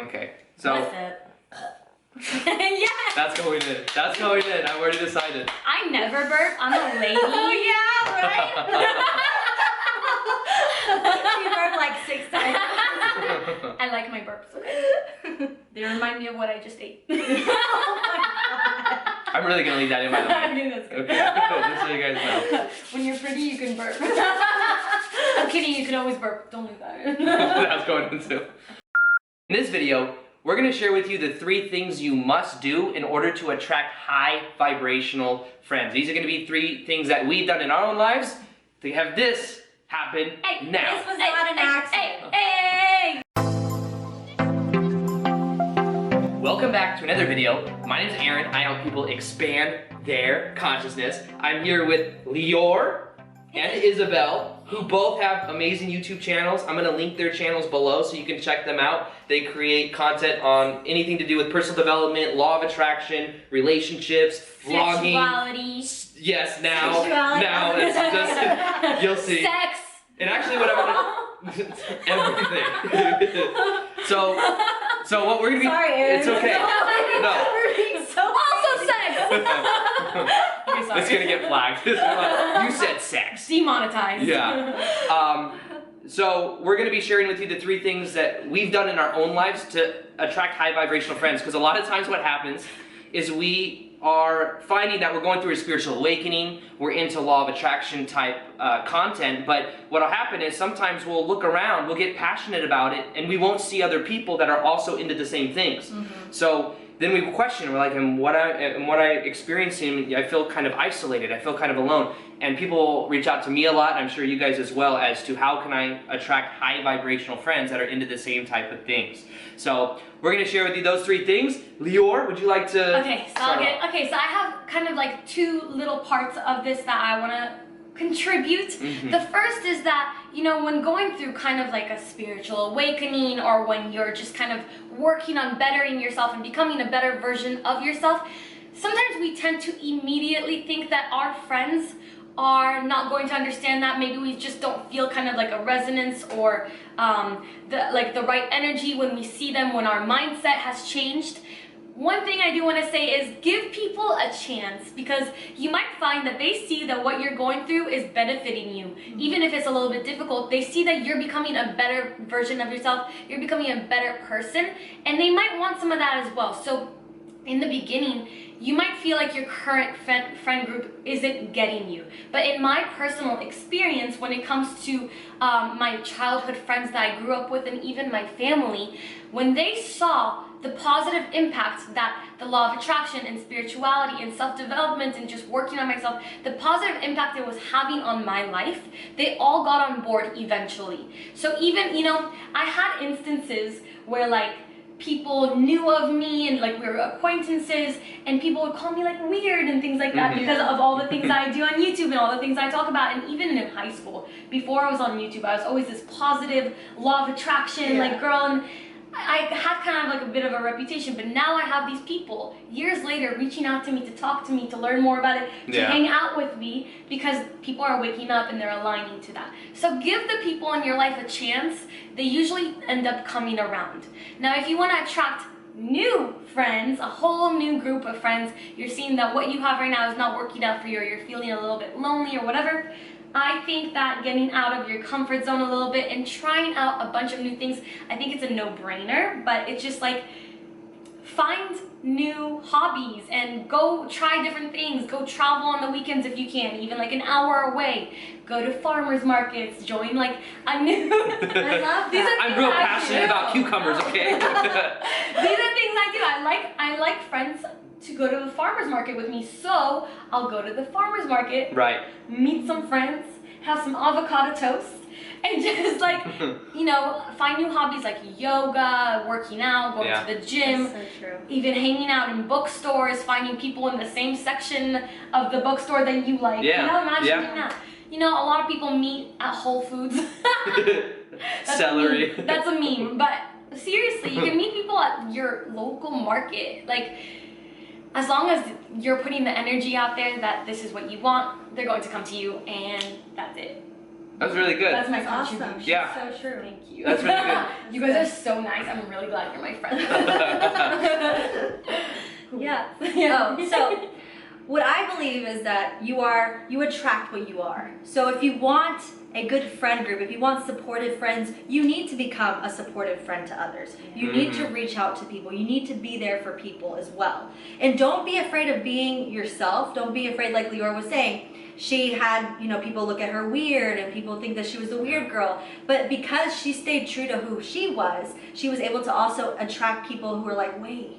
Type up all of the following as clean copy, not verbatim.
Okay. So. What's up? Yeah. That's going in. That's going in. I've already decided. I never burp. I'm a lady. Oh yeah, right? You burped like 6 times. I like my burps. Okay? They remind me of what I just ate. I'm really gonna leave that in by the way. I knew that's good. Okay. Just so you guys know. When you're pretty, you can burp. I'm kidding. You can always burp. Don't do that. That's going into. In this video, we're going to share with you the 3 things you must do in order to attract high vibrational friends. These are going to be 3 things that we've done in our own lives to have this happen now. This was not an accident. Hey! Welcome back to another video. My name is Aaron. I help people expand their consciousness. I'm here with Lior and Isabel, who both have amazing YouTube channels. I'm gonna link their channels below so you can check them out. They create content on anything to do with personal development, law of attraction, relationships, vlogging. Sexuality. Yes, now, Sexuality. now it's just, you'll see. Sex. And actually what I want everything. So what we're gonna be, Sorry, Aaron. it's okay. No. Also sex. Okay, sorry. It's gonna get flagged. You said sex. Demonetized. Yeah. So we're gonna be sharing with you the 3 things that we've done in our own lives to attract high vibrational friends. Because a lot of times what happens is we are finding that we're going through a spiritual awakening, we're into law of attraction type content, but what'll happen is sometimes we'll look around, we'll get passionate about it, and we won't see other people that are also into the same things. So then we question, we're like, and what I experiencing, I feel kind of isolated, I feel kind of alone. And people reach out to me a lot, and I'm sure you guys as well, as to how can I attract high vibrational friends that are into the same type of things. So we're gonna share with you those 3 things. Lior, would you like to Okay, so I have kind of like 2 little parts of this that I wanna contribute. The first is that, you know, when going through kind of like a spiritual awakening, or when you're just kind of working on bettering yourself and becoming a better version of yourself, sometimes we tend to immediately think that our friends are not going to understand that. Maybe we just don't feel kind of like a resonance or the right energy when we see them, when our mindset has changed. One thing I do want to say is give people a chance, because you might find that they see that what you're going through is benefiting you. Even if it's a little bit difficult, they see that you're becoming a better version of yourself, you're becoming a better person, and they might want some of that as well. So in the beginning, you might feel like your current friend group isn't getting you. But in my personal experience, when it comes to my childhood friends that I grew up with, and even my family, when they saw the positive impact that the law of attraction and spirituality and self-development and just working on myself, the positive impact it was having on my life, they all got on board eventually. So even, you know, I had instances where like people knew of me and like we were acquaintances, and people would call me like weird and things like that because of all the things I do on YouTube and all the things I talk about. And even in high school, before I was on YouTube, I was always this positive law of attraction like girl, and I had kind of like a bit of a reputation. But now I have these people years later reaching out to me to talk to me, to learn more about it, to hang out with me, because people are waking up and they're aligning to that. So give the people in your life a chance. They usually end up coming around. Now if you want to attract new friends, a whole new group of friends, you're seeing that what you have right now is not working out for you, or you're feeling a little bit lonely or whatever, I think that getting out of your comfort zone a little bit and trying out a bunch of new things, I think it's a no-brainer. But it's just like, find new hobbies and go try different things. Go travel on the weekends if you can, even like an hour away. Go to farmers markets, join like a new... I love that. I'm real passionate about cucumbers, okay? These are things I do. I like friends to go to the farmer's market with me, so I'll go to the farmer's market, meet some friends, have some avocado toast, and just like, you know, find new hobbies like yoga, working out, going to the gym. That's so true. Even hanging out in bookstores, finding people in the same section of the bookstore that you like. You know, imagine doing that. You know, a lot of people meet at Whole Foods. Celery. That's a meme, but seriously, you can meet people at your local market. Like, as long as you're putting the energy out there that this is what you want, they're going to come to you, and that's it. That was really good. That's my That's awesome. contribution. Yeah. So true. Thank you. That's really good. You guys are so nice. I'm really glad you're my friend. Yeah. Yeah. Oh, so what I believe is that you attract what you are. So if you want a good friend group, if you want supportive friends, you need to become a supportive friend to others. You need to reach out to people. You need to be there for people as well. And don't be afraid of being yourself. Don't be afraid, like Leora was saying. She had, people look at her weird and people think that she was a weird girl. But because she stayed true to who she was able to also attract people who were like, wait,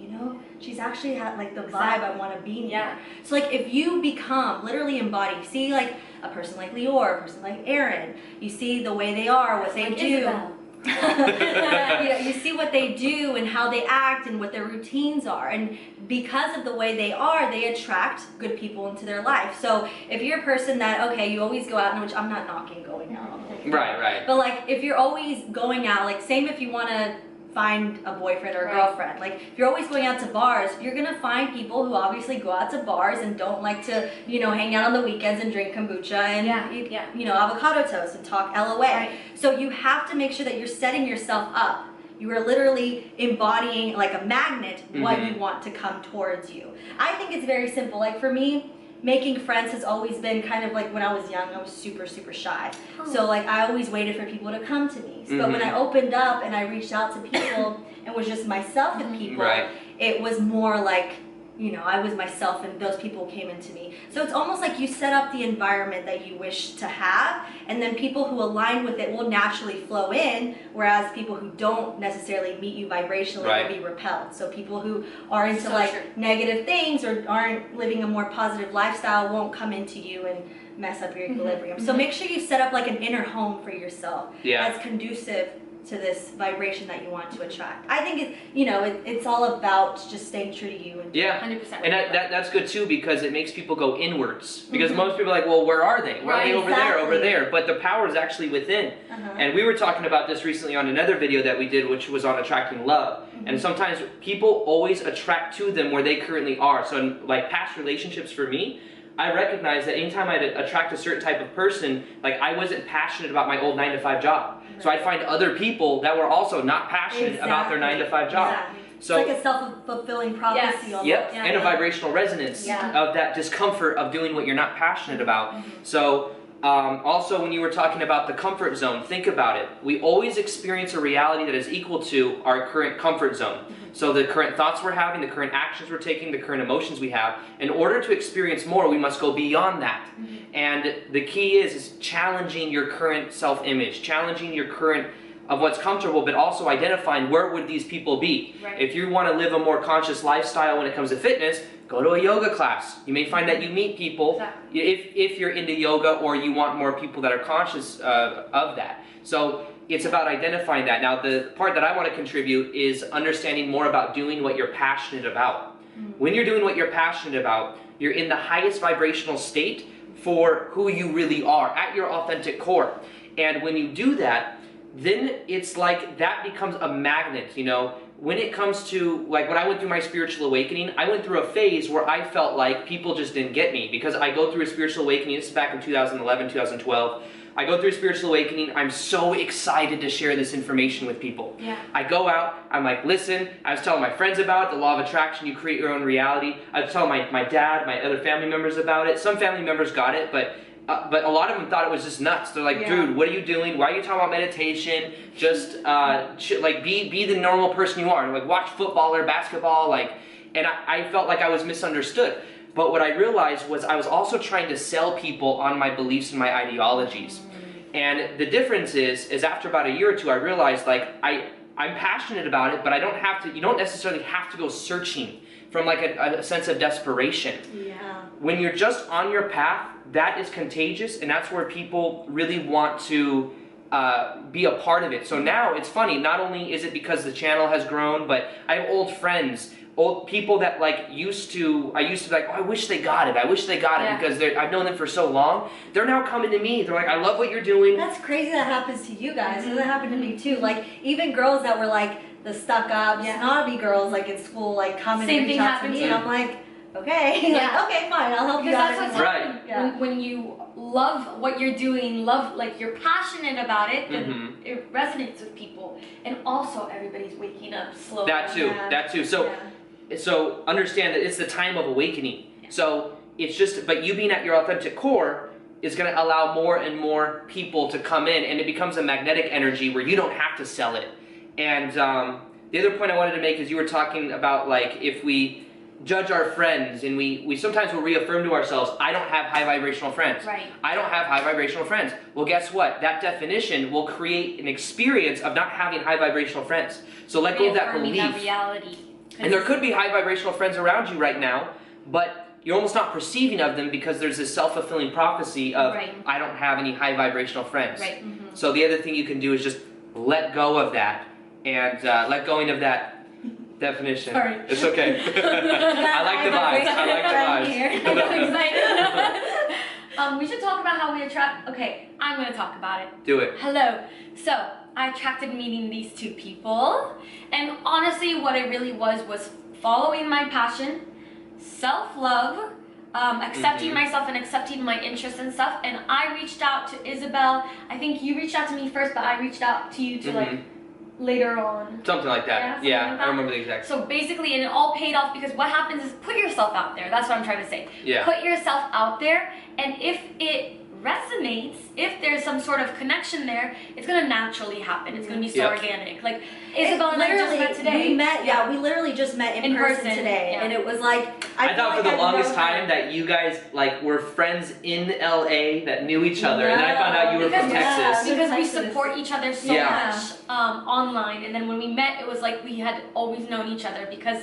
she's actually had like the vibe I want to be near. Yeah. So like if you become, literally embody, see like a person like Leora, a person like Aaron, you see the way they are, what they Like do. Isabel. You see what they do and how they act and what their routines are, and because of the way they are, they attract good people into their life. So if you're a person that, okay, you always go out, and which I'm not knocking going out on the weekend, Right. but like if you're always going out, like same if you want to find a boyfriend or a girlfriend, like if you're always going out to bars, you're gonna find people who obviously go out to bars and don't like to hang out on the weekends and drink kombucha and eat avocado toast and talk LOA. Right. So you have to make sure that you're setting yourself up. You are literally embodying like a magnet what you want to come towards you. I think it's very simple. Like for me, making friends has always been kind of like when I was young, I was super, super shy. So like I always waited for people to come to me. But when I opened up and I reached out to people and was just myself with people, it was more like, I was myself and those people came into me. So it's almost like you set up the environment that you wish to have, and then people who align with it will naturally flow in, whereas people who don't necessarily meet you vibrationally will be repelled. So people who are into negative things or aren't living a more positive lifestyle won't come into you and mess up your equilibrium. So make sure you set up like an inner home for yourself that's conducive to this vibration that you want to attract. I think it's all about just staying true to you. And 100%. And that's good too, because it makes people go inwards. Because most people are like, well, where are they? Where are they? Over there, over there. But the power is actually within. And we were talking about this recently on another video that we did, which was on attracting love. And sometimes people always attract to them where they currently are. So in like past relationships for me, I recognize that anytime I'd attract a certain type of person, like I wasn't passionate about my old 9-to-5 job. So I'd find other people that were also not passionate about their 9-to-5 job. So it's like a self-fulfilling prophecy almost. and a vibrational resonance of that discomfort of doing what you're not passionate about. So also when you were talking about the comfort zone, think about it. We always experience a reality that is equal to our current comfort zone. So the current thoughts we're having, the current actions we're taking, the current emotions we have. In order to experience more, we must go beyond that. And the key is challenging your current self-image, challenging your current of what's comfortable, but also identifying where would these people be. If you want to live a more conscious lifestyle when it comes to fitness, go to a yoga class. You may find that you meet people if you're into yoga, or you want more people that are conscious of that. So it's about identifying that. Now the part that I want to contribute is understanding more about doing what you're passionate about. When you're doing what you're passionate about, you're in the highest vibrational state for who you really are at your authentic core. And when you do that, then it's like that becomes a magnet. When it comes to, like when I went through my spiritual awakening, I went through a phase where I felt like people just didn't get me, because I go through a spiritual awakening. This is back in 2011, 2012. I go through a spiritual awakening. I'm so excited to share this information with people. I go out, I'm like, listen, I was telling my friends about it, the law of attraction, you create your own reality. I was telling my dad, my other family members about it. Some family members got it, but a lot of them thought it was just nuts. They're like, dude, what are you doing? Why are you talking about meditation? Just like be the normal person you are. Like watch football or basketball. And I felt like I was misunderstood. But what I realized was I was also trying to sell people on my beliefs and my ideologies. And the difference is after about a year or two, I realized like I'm passionate about it, but I don't have to. You don't necessarily have to go searching from like a sense of desperation. When you're just on your path, that is contagious, and that's where people really want to be a part of it. So now it's funny, not only is it because the channel has grown, but I have old friends, old people that like I used to be like, oh, I wish they got it. I wish they got it, because I've known them for so long. They're now coming to me. They're like, I love what you're doing. That's crazy that happens to you guys. That happened to me too. Like even girls that were like the stuck up, snobby girls like in school, like come and reach out to me, and I'm like, okay, Yeah. like, okay, fine, I'll help you Because out. that's what's anymore. Right. happening. Yeah. When you love what you're doing, like you're passionate about it, then Mhm. it resonates with people. And also everybody's waking up slowly. That too. Yeah. That too. So. Yeah. So understand that it's the time of awakening. So it's just, but you being at your authentic core is going to allow more and more people to come in, and it becomes a magnetic energy where you don't have to sell it. And the other point I wanted to make is you were talking about like if we judge our friends and we sometimes will reaffirm to ourselves, I don't have high vibrational friends. Right. I don't have high vibrational friends. Well, guess what? That definition will create an experience of not having high vibrational friends. So let go of that Reaffirming belief. that reality. And there could be high vibrational friends around you right now, but you're almost not perceiving of them because there's this self-fulfilling prophecy of, Right. I don't have any high vibrational friends. Right. So the other thing you can do is just let go of that and let going of that definition. Sorry. It's okay. I like the vibes. I like I'm the so vibes. excited. We should talk about how we attract. Okay, I'm gonna talk about it. Do it. Hello. So I attracted meeting these two people, and honestly, what it really was following my passion, self-love, accepting myself and accepting my interests and stuff. And I reached out to Isabel. I think you reached out to me first, but I reached out to you to like later on. Something like that. something Yeah, like I that. remember the exact. So basically, and it all paid off because what happens is put yourself out there. That's what I'm trying to say. Yeah. Put yourself out there, and if it resonates, if there's some sort of connection there, it's gonna naturally happen. It's gonna be so Yep. organic. Like Isabel and I just met today. We met, yeah, we literally just met in person today, yeah. and it was like I feel thought for like the I've longest known her. time that you guys like were friends in LA that knew each other, and then I found out you were from Because- Texas. Because we Texas. support each other so Yeah. much online, and then when we met, it was like we had always known each other. Because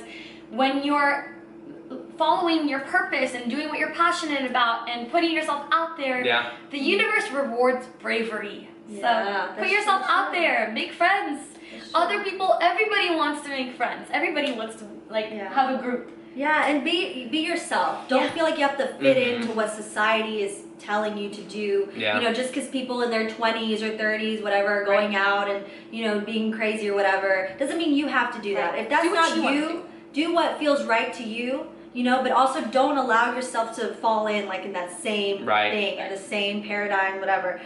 when you're following your purpose and doing what you're passionate about and putting yourself out there, Yeah. the universe rewards bravery. Yeah, So put that's yourself so out true. there, make friends. That's true. Other people, everybody wants to make friends. Everybody wants to like Yeah. have a group. Yeah, and be yourself. Don't Yeah. feel like you have to fit Mhm. into what society is telling you to do. Yeah. You know, just because people in their 20s or 30s, whatever, are going out and, you know, being crazy or whatever, doesn't mean you have to do that. Right. If that's Do what not you wanna you, do what feels right to you, you know, but also don't allow yourself to fall in like in that same Right. thing or the same paradigm, whatever.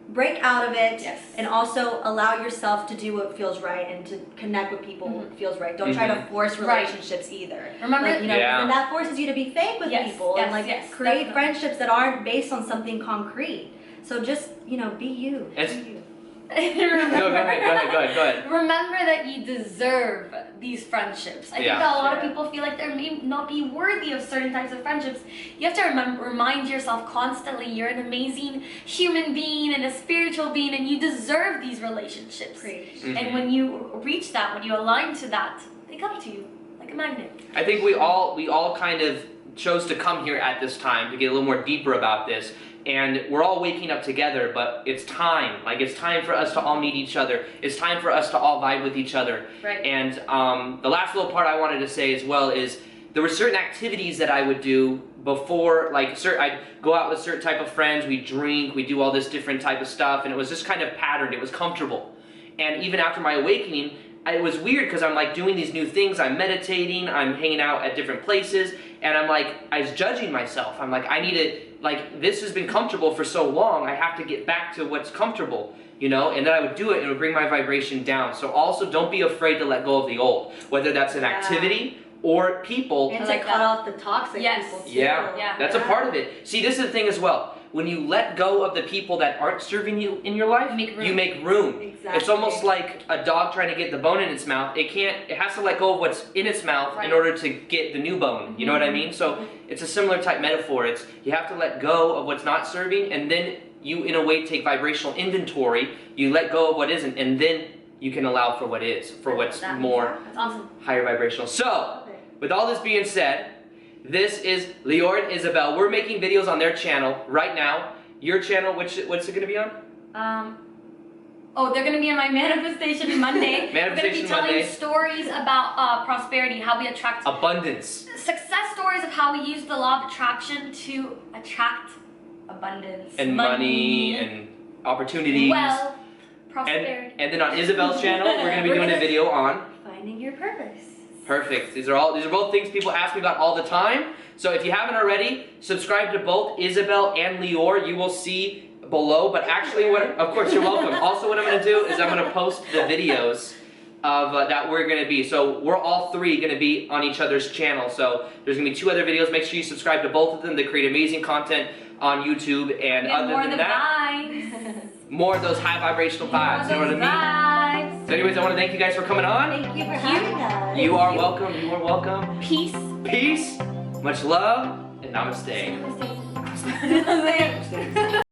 Break out of it Yes. and also allow yourself to do what feels right and to connect with people what feels right. Don't try to force Right. relationships either. Remember, Like, you know, Yeah. and that forces you to be fake with Yes, people yes, and like yes, create definitely. friendships that aren't based on something concrete. So just, you know, be you. It's- Be you. Remember, Go ahead. Remember that you deserve these friendships. I think Yeah. that a lot of Yeah. people feel like they may not be worthy of certain types of friendships. You have to remind yourself constantly you're an amazing human being and a spiritual being, and you deserve these relationships. Preach. And when you reach that, when you align to that, they come to you like a magnet. I think we all kind of chose to come here at this time to get a little more deeper about this. And we're all waking up together, but it's time. Like, it's time for us to all meet each other. It's time for us to all vibe with each other. Right. And the last little part I wanted to say as well is there were certain activities that I would do before, like I'd go out with certain type of friends, we drink, we do all this different type of stuff, and it was just kind of patterned, it was comfortable. And even after my awakening, it was weird because I'm like doing these new things, I'm meditating, I'm hanging out at different places, and I'm like, I was judging myself. I'm like, I need to, like, this has been comfortable for so long, I have to get back to what's comfortable, you know? And then I would do it and it would bring my vibration down. So also don't be afraid to let go of the old, whether that's an Yeah. activity or people. And I to like cut that. off the toxic Yes. people too. Yeah, Yeah. that's a part of it. See, this is the thing as well. When you let go of the people that aren't serving you in your life, Make room. you make room. Exactly. It's almost like a dog trying to get the bone in its mouth. It has to let go of what's in its mouth Right. in order to get the new bone. You know what I mean? So it's a similar type metaphor. It's you have to let go of what's not serving, and then you, in a way, take vibrational inventory. You let go of what isn't, and then you can allow for what is, for what's That- more That's awesome. higher vibrational. So, with all this being said, this is Lior and Isabel. We're making videos on their channel right now. Your channel, what's it going to be on? They're gonna be on my Manifestation Monday. Manifestation We're gonna be telling Monday. stories about prosperity, how we attract Abundance. success stories of how we use the law of attraction to attract abundance And money and opportunities. wealth, prosperity. And then on Isabel's channel, we're going to be doing a video on Finding your purpose. Perfect. These are both things people ask me about all the time. So if you haven't already, subscribe to both Isabel and Lior. You will see below. But actually, of course, you're welcome. Also, what I'm going to do is I'm going to post the videos of that we're going to be. So we're all three going to be on each other's channel. So there's going to be 2 other videos. Make sure you subscribe to both of them. They create amazing content on YouTube. And other more than the that, vibes. more of those high vibrational vibes. You know what I mean? Vibes. So anyways, I want to thank you guys for coming on. Thank you for having us. You are welcome. You are welcome. Peace. Peace, much love, and namaste. Namaste.